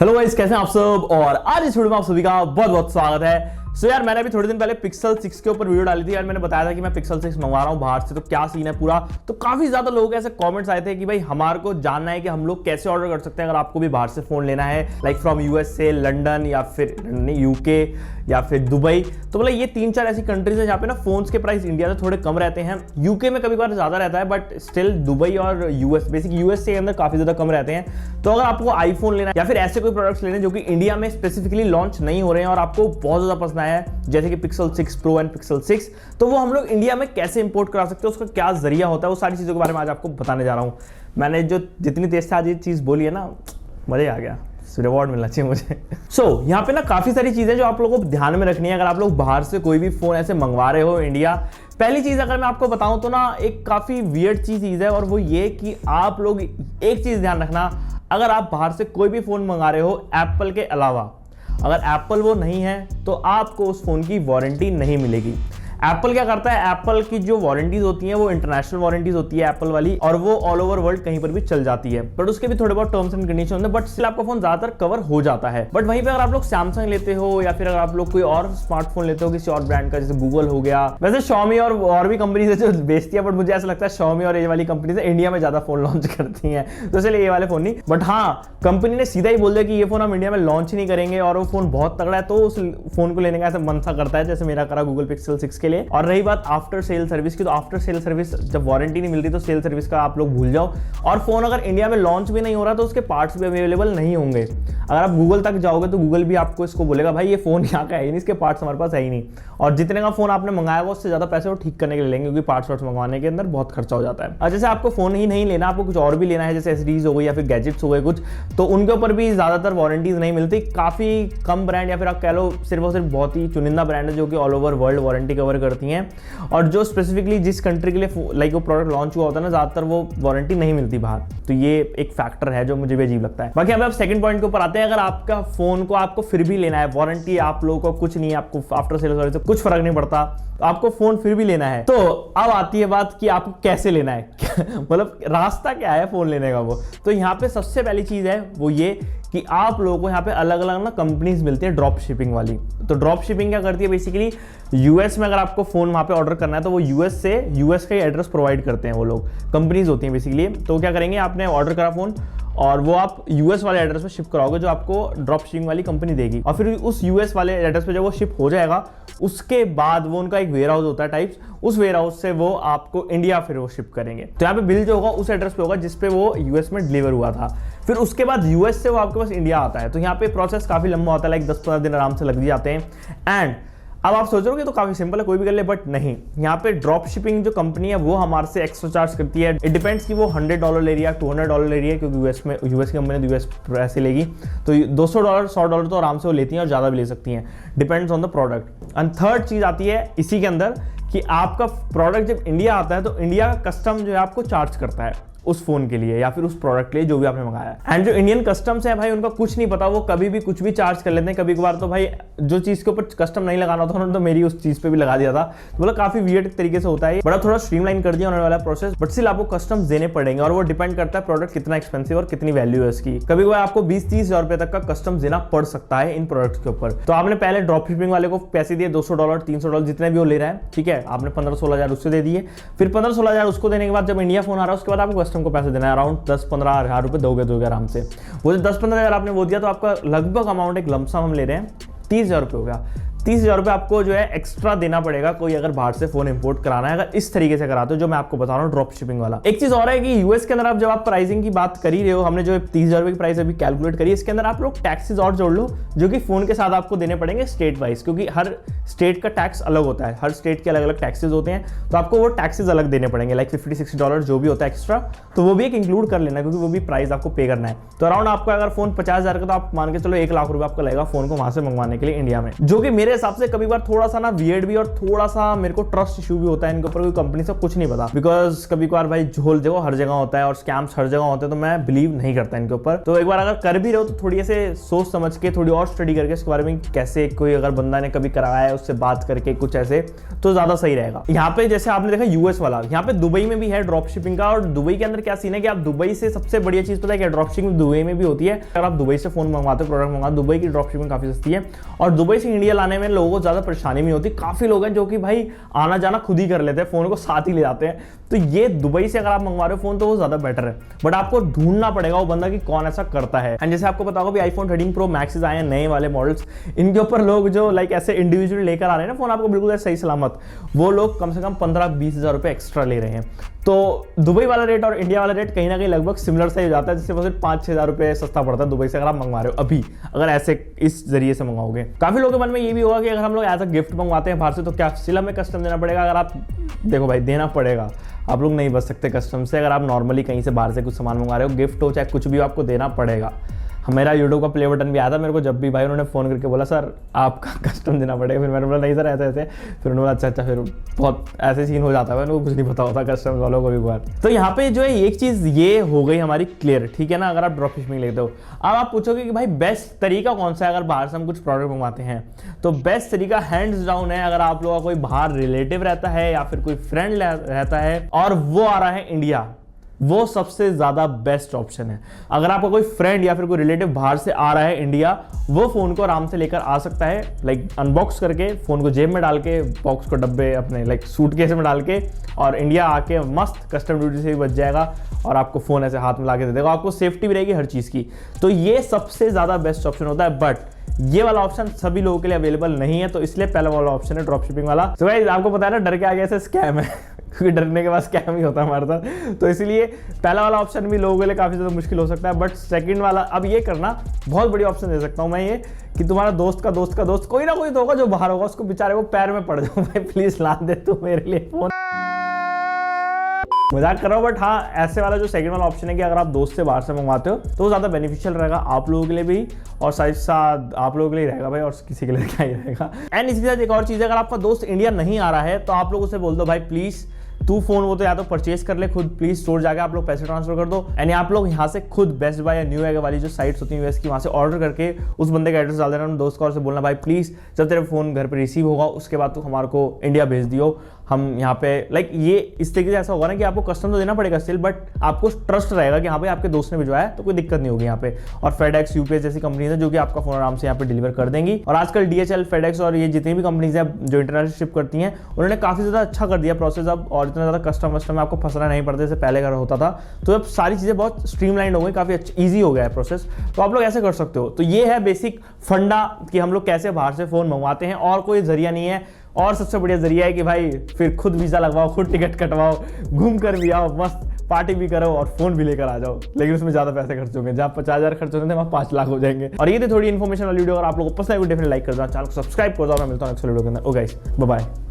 Hello guys, कैसे हैं आप सब। और आज इस वीडियो में आप सभी का बहुत बहुत स्वागत है। यार मैंने अभी थोड़े दिन पहले पिक्सल 6 के ऊपर वीडियो डाली थी यार। मैंने बताया था कि मैं पिक्सल 6 मंगवा रहा हूँ बाहर से, तो क्या सीन है पूरा। तो काफी ज्यादा लोगों के ऐसे कमेंट्स आए थे कि भाई हमारे को जानना है कि हम लोग कैसे ऑर्डर कर सकते हैं अगर आपको भी बाहर से फोन लेना है, लाइक फ्रॉम यूएस से, लंदन या फिर यूके या फिर दुबई। तो मतलब ये 3-4 ऐसी कंट्रीज है जहाँ पे ना फोन्स के प्राइस इंडिया से थोड़े कम रहते हैं। यूके में कभी बार ज्यादा रहता है, बट स्टिल दुबई और यूएस, बेसिक यूएस के अंदर काफी ज्यादा कम रहते हैं। तो अगर आपको आईफोन लेना है या फिर ऐसे कोई प्रोडक्ट्स लेने जो कि इंडिया में स्पेसिफिकली लॉन्च नहीं हो रहे हैं और आपको बहुत ज्यादा पसंद आया है, जैसे कि पिक्सल 6 प्रो एंड पिक्सल 6, तो वो हम लोग इंडिया में कैसे इंपोर्ट करा सकते हैं, उसका क्या जरिया होता है, वो सारी चीजों के बारे में आज आपको बताने जा रहा हूँ। मैंने जो जितनी तेज से आज ये चीज बोली है ना, मजे आ गया, रिवॉर्ड मिलना चाहिए मुझे। यहाँ पे ना काफी सारी चीजें जो आप लोगों को ध्यान में रखनी है अगर आप लोग बाहर से कोई भी फोन ऐसे मंगवा रहे हो इंडिया। पहली चीज अगर मैं आपको बताऊं तो ना एक काफी वियर्ड चीज है, और वो ये कि आप लोग एक चीज ध्यान रखना, अगर आप बाहर से कोई भी फोन मंगा रहे हो एप्पल के अलावा, अगर एप्पल वो नहीं है तो आपको उस फोन की वारंटी नहीं मिलेगी। एप्पल क्या करता है, एप्पल की जो वारंटीज होती हैं वो इंटरनेशनल वारंटीज होती है एप्पल वाली, और वो ऑल ओवर वर्ल्ड कहीं पर भी चल जाती है, बट उसके भी थोड़े बहुत टर्म्स एंड कंडीशन होते हैं, बट स्टिल आपका फोन ज्यादातर कवर हो जाता है। बट वहीं पे अगर आप लोग सैमसंग लेते हो या फिर अगर आप लोग कोई और स्मार्टफोन लेते हो किसी और ब्रांड का, जैसे गूगल हो गया, वैसे Xiaomi और भी कंपनीज है जो बेचती है, बट मुझे ऐसा लगता है Xiaomi और ये वाली कंपनीज इंडिया में ज्यादा फोन लॉन्च करती हैं, तो इसलिए ये वाले फोन नहीं। बट हाँ, कंपनी ने सीधा ही बोल दिया कि ये फोन हम इंडिया में लॉन्च नहीं करेंगे, और वो फोन बहुत तगड़ा है, तो उस फोन को लेने का ऐसा मन सा करता है, जैसे मेरा करा गूगल पिक्सल 6 के लिए। और रही बात आफ्टर सेल सर्विस की, तो आफ्टर सेल सर्विस जब वारंटी नहीं मिलती तो सेल सर्विस का आप लोग भूल जाओ। और फोन अगर इंडिया में लॉन्च भी नहीं हो रहा तो उसके पार्ट्स भी अवेलेबल नहीं होंगे। अगर आप गूगल तक जाओगे तो गूगल भी आपको इसको बोलेगा भाई ये फोन यहाँ का है ही नहीं, इसके पार्ट्स हमारे पास है ही नहीं, और जितने का फोन आपने मंगाया उससे ज्यादा पैसे वो ठीक करने के लिए लेंगे, क्योंकि पार्ट्स मंगवाने के अंदर बहुत खर्चा हो जाता है। और जैसे आपको फोन ही नहीं लेना, आपको कुछ और भी लेना है, जैसे एसडीज हो गई या फिर गैजेट्स हो गए कुछ, तो उनके ऊपर भी ज्यादातर वारंटीज नहीं मिलती। काफी कम ब्रांड या फिर आप कह लो सिर्फ और सिर्फ बहुत ही चुनिंदा ब्रांड है जो कि all over world warranty cover करती हैं, और जो स्पेसिफिकली जिस कंट्री के लिए लाइक वो प्रोडक्ट लॉन्च हुआ होता है ना, ज्यादातर वो वारंटी नहीं मिलती बाहर। तो ये एक फैक्टर है जो मुझे भी अजीब लगता है। बाकी अब सेकंड पॉइंट के ऊपर आते हैं। अगर आपका फोन को आपको फिर भी लेना है, वारंटी आप लोगों को कुछ नहीं, आपको आफ्टर सेल सर्विस से कुछ फर्क नहीं पड़ता, तो आपको फोन फिर भी लेना है, तो अब आती है बात कि आपको कैसे लेना है मतलब रास्ता क्या है फोन लेने का वो। तो यहाँ पे सबसे पहली चीज है वो ये कि आप लोगों को यहाँ पे अलग अलग ना कंपनीज मिलती है ड्रॉप शिपिंग वाली। तो ड्रॉप शिपिंग क्या करती है, बेसिकली यूएस में अगर आपको फोन वहाँ पे ऑर्डर करना है तो वो यूएस का एड्रेस प्रोवाइड करते हैं वो लोग, कंपनीज होती हैं बेसिकली। तो क्या करेंगे, आपने ऑर्डर करा फोन और वो आप यूएस वाले एड्रेस पे शिप कराओगे जो आपको ड्रॉप शिपिंग वाली कंपनी देगी, और फिर उस यूएस वाले एड्रेस पे जब वो शिप हो जाएगा उसके बाद वो उनका एक वेयर हाउस होता है टाइप्स, उस वेयर हाउस से वो आपको इंडिया फिर वो शिप करेंगे। तो यहाँ पे बिल जो होगा उस एड्रेस पे होगा जिसपे वो यूएस में डिलीवर हुआ था, फिर उसके बाद यूएस से वो आपके पास इंडिया आता है। तो यहाँ पे प्रोसेस काफी लंबा होता है, लाइक 10-15 दिन आराम से लग जाते हैं। एंड अब आप सोच रहे हो कि तो काफी सिंपल है, कोई भी कर ले, बट नहीं, यहाँ पे ड्रॉप शिपिंग जो कंपनी है वो हमारे से एक्स्ट्रा चार्ज करती है। इट डिपेंड्स कि वो $100 ले रही है, $200 ले रही है, क्योंकि यूएस की कंपनी यूएस ऐसे लेगी, तो $200 $100 तो आराम से वो लेती हैं और ज्यादा भी ले सकती हैं, depends on the product. And third चीज आती है इसी के अंदर कि आपका प्रोडक्ट जब इंडिया आता है तो इंडिया का कस्टम जो है आपको चार्ज करता है उस फोन के लिए या फिर उस प्रोडक्ट के लिए जो भी आपने मंगाया है। एंड जो इंडियन कस्टम्स है भाई, उनका कुछ नहीं पता, वो कभी भी कुछ भी चार्ज कर लेते हैं। कभी कभार तो भाई जो चीज के ऊपर कस्टम नहीं लगाना था उन्होंने तो मेरी उस चीज पे भी लगा दिया था, तो मतलब काफी वियर्ड तरीके से होता है, बड़ा थोड़ा स्ट्रीमलाइन कर दिया उन्होंने वाला प्रोसेस, बट स्टिल आपको कस्टम्स देने पड़ेंगे, और वो डिपेंड करता है प्रोडक्ट कितना एक्सपेंसिव और कितनी वैल्यू है इसकी। कभी कभार आपको 20-30 हजार रुपए तक का कस्टम्स देना पड़ सकता है इन प्रोडक्ट्स के ऊपर। तो आपने पहले ड्रॉप शिपिंग वाले को पैसे दिए, $200 $300 जितने भी वो ले रहा है, ठीक है, आपने 15-16 हजार उससे दे दिए, फिर 15-16 हजार उसको देने के बाद जब इंडिया फोन आ रहा है उसके बाद आपको कस्टम को पैसे देना है, अराउंड 10-15 हजार रुपए दोगे आराम से। वो जो 10-15 हजार आपने वो दिया तो आपका लगभग अमाउंट एक लमसम हम ले रहे हैं 30 हजार रुपए हो गया। 30 हजार रुपए आपको जो है एक्स्ट्रा देना पड़ेगा कोई अगर बाहर से फोन इंपोर्ट कराना है, अगर इस तरीके से कराते हो जो मैं आपको बता रहा हूँ ड्रॉप शिपिंग वाला। एक चीज और है कि यूएस के अंदर आप जब आप प्राइसिंग की बात कर ही रहे हो, हमने जो 30 हजार रुपए की प्राइस अभी कैलकुलेट करी, इसके अंदर आप लोग टैक्सेस और जोड़ लो जो कि फोन के साथ आपको देने पड़ेंगे स्टेट वाइज, क्योंकि हर स्टेट का टैक्स अलग होता है, हर स्टेट के अलग अलग टैक्सेस होते हैं, तो आपको वो टैक्सेस अलग देने पड़ेंगे, लाइक $50-60 जो भी होता है एक्स्ट्रा, तो वो भी एक इंक्लूड कर लेना, क्योंकि वो भी प्राइस आपको पे करना है। तो अराउंड आपका अगर फोन 50 हजार का, तो आप मान के चलो 1 लाख रुपए आपका लगेगा फोन को वहां से मंगवाने के लिए इंडिया में, जो कि मेरे मेरे हिसाब से कभी बार थोड़ा सा ना वियर्ड भी और थोड़ा सा मेरे को ट्रस्ट इशू भी होता है इनके ऊपर, कोई कंपनी से कुछ नहीं पता, बिकॉज कभी बार भाई झोल देखो हर जगह होता है और स्कैम्स हर जगह होते हैं, तो मैं बिलीव नहीं करता इनके ऊपर। तो एक बार अगर कर भी रहे हो तो थोड़ी ऐसे सोच समझ के, थोड़ी और स्टडी करके इसके बारे में कैसे कोई अगर बंदा ने कभी कराया है उससे बात करके कुछ ऐसे, तो ज्यादा सही रहेगा। यहाँ पे जैसे आपने देखा यूएस वाला, यहाँ पे दुबई में भी है ड्रॉप शिपिंग का, और दुबई के अंदर क्या सीन है कि आप दुबई से सबसे बढ़िया चीज पता है क्या, ड्रॉप शिपिंग दुबई में भी होती है। अगर आप दुबई से फोन मंगवाते हो, प्रोडक्ट मंगवाते, दुबई की ड्रॉप शिपिंग काफी सस्ती है, और दुबई से इंडिया लाने में लोगों को ज्यादा परेशानी नहीं होती। काफी लोग हैं जो कि भाई आना जाना खुद ही कर लेते हैं, फोन को साथ ही ले जाते हैं। तो ये दुबई से अगर आप मंगवा रहे हो फोन तो वो ज्यादा बेटर है, बट आपको ढूंढना पड़ेगा वो बंदा कि कौन ऐसा करता है। एंड जैसे आपको पता होगा भी आईफोन 13 प्रो मैक्सेस आए हैं नए वाले मॉडल्स, इनके ऊपर लोग जो लाइक ऐसे इंडिविजुअली लेकर आ रहे हैं ना फोन आपको बिल्कुल सही सलामत, वो लोग कम से कम 15-20 हज़ार रुपए एक्स्ट्रा ले रहे हैं। तो दुबई वाला रेट और इंडिया वाला रेट कहीं ना कहीं लगभग सिमिलर से हो जाता है, जिससे वो सिर्फ 5-6 हज़ार रुपए सस्ता पड़ता है दुबई से अगर आप मंगवा रहे हो अभी, अगर ऐसे इस जरिए से मंगाओगे। काफी लोगों के मन में ये भी होगा कि अगर हम लोग एज अ गिफ्ट मंगवाते हैं बाहर से तो क्या स्टिल हमें कस्टम देना पड़ेगा। अगर आप देखो भाई देना पड़ेगा, आप लोग नहीं बच सकते कस्टम से। अगर आप नॉर्मली कहीं से बाहर से कुछ सामान मंगा रहे हो, गिफ्ट हो चाहे कुछ भी हो, आपको देना पड़ेगा। मेरा यूट्यूब का प्ले बटन भी आया था मेरे को जब भी भाई उन्होंने फ़ोन करके बोला सर आपका कस्टम देना पड़ेगा, फिर मैंने बोला नहीं सर ऐसे ऐसे, फिर उन्होंने अच्छा फिर बहुत ऐसे सीन हो जाता है, उनको कुछ नहीं पता होता कस्टम वालों को भी बार। तो यहाँ पे जो है एक चीज़ ये हो गई हमारी क्लियर, ठीक है ना, अगर आप ड्रॉप शिपिंग लेते हो। अब आप पूछोगे कि भाई बेस्ट तरीका कौन सा है अगर बाहर से हम कुछ प्रोडक्ट मंगवाते हैं, तो बेस्ट तरीका हैंड्स डाउन है अगर आप लोगों का कोई बाहर रिलेटिव रहता है या फिर कोई फ्रेंड रहता है और वो आ रहा है इंडिया, वो सबसे ज्यादा बेस्ट ऑप्शन है। अगर आपका कोई फ्रेंड या फिर कोई रिलेटिव बाहर से आ रहा है इंडिया, वो फोन को आराम से लेकर आ सकता है, लाइक अनबॉक्स करके फोन को जेब में डाल के, बॉक्स को डब्बे अपने लाइक सूटकेस में डाल के, और इंडिया आके मस्त कस्टम ड्यूटी से भी बच जाएगा और आपको फोन ऐसे हाथ में ला के दे देगा, आपको सेफ्टी भी रहेगी हर चीज की। तो ये सबसे ज्यादा बेस्ट ऑप्शन होता है, बट ये वाला ऑप्शन सभी लोगों के लिए अवेलेबल नहीं है, तो इसलिए पहला वाला ऑप्शन है ड्रॉप शिपिंग वाला। तो भाई आपको पता है ना डर के आगे से स्कैम है क्योंकि डरने के बाद स्कैम ही होता है हमारे साथ, तो इसलिए पहला वाला ऑप्शन भी लोगों के लिए काफी ज्यादा मुश्किल हो सकता है। बट सेकंड वाला अब ये करना बहुत बड़ी ऑप्शन दे सकता हूं मैं, ये कि तुम्हारा दोस्त का दोस्त का दोस्त कोई ना कोई तो होगा जो बाहर होगा, उसको बेचारे को पैर में पड़ जाओ भाई प्लीज ला दे तू मेरे लिए फोन। मजाक कर रहा हूं, बट हाँ ऐसे वाला जो सेकंड वाला ऑप्शन है कि अगर आप दोस्त से बाहर से मंगवाते हो तो वो ज्यादा बेनिफिशियल रहेगा आप लोगों के लिए भी, और साथ साथ आप लोगों के लिए रहेगा भाई, और किसी के लिए क्या ही रहेगा। एंड इसके साथ एक और चीज है, अगर आपका दोस्त इंडिया नहीं आ रहा है तो आप लोग उसे बोल दो भाई प्लीज तू फोन वो तो या तो परचेज कर ले खुद, प्लीज स्टोर जाके आप लोग पैसे ट्रांसफर कर दो, एंड आप लोग यहाँ से खुद बेस्ट बाय या न्यू एग वाली जो साइट्स होती है यूएस की, वहां से ऑर्डर करके उस बंदे का एड्रेस डाल देना, दोस्त को और से बोलना भाई प्लीज जब तेरे फोन घर पे रिसीव होगा उसके बाद तू हमारे को इंडिया भेज दियो, हम यहाँ पे लाइक ये इस तरीके से ऐसा होगा ना कि आपको कस्टम तो देना पड़ेगा स्टिल, बट आपको ट्रस्ट रहेगा कि हाँ भाई आपके दोस्त ने भिजवाया है तो कोई दिक्कत नहीं होगी यहाँ पे। और फेडेक्स यूपीएस जैसी कंपनीज है जो कि आपका फोन आराम से यहाँ पे डिलीवर कर देंगी, और आजकल डीएचएल फेडेक्स और ये जितनी भी कंपनीज है जो इंटरनेशनल शिप करती हैं उन्होंने काफी ज्यादा अच्छा कर दिया प्रोसेस अब, और इतना ज्यादा कस्टम में आपको फंसना नहीं पड़ता जैसे पहले अगर होता था। तो अब सारी चीजें बहुत स्ट्रीमलाइन हो गई, काफी ईजी हो गया है प्रोसेस, तो आप लोग ऐसे कर सकते हो। तो ये है बेसिक फंडा कि हम लोग कैसे बाहर से फोन मंगवाते हैं, और कोई जरिया नहीं है। और सबसे बढ़िया जरिया है कि भाई फिर खुद वीजा लगवाओ, खुद टिकट कटवाओ, घूम कर भी आओ, मस्त पार्टी भी करो और फोन भी लेकर आ जाओ, लेकिन उसमें ज्यादा पैसे खर्च होंगे। जहाँ 50,000 खर्च होते थे वहाँ 5 लाख हो जाएंगे। और ये थी थोड़ी इन्फॉर्मेशन वाली वीडियो, अगर आप लोगों को पसंद है डेफिनेटली लाइक कर दो, चैनल को सब्सक्राइब कर दो। मैं मिलता हूं नेक्स्ट वीडियो के अंदर। Okay guys, bye bye.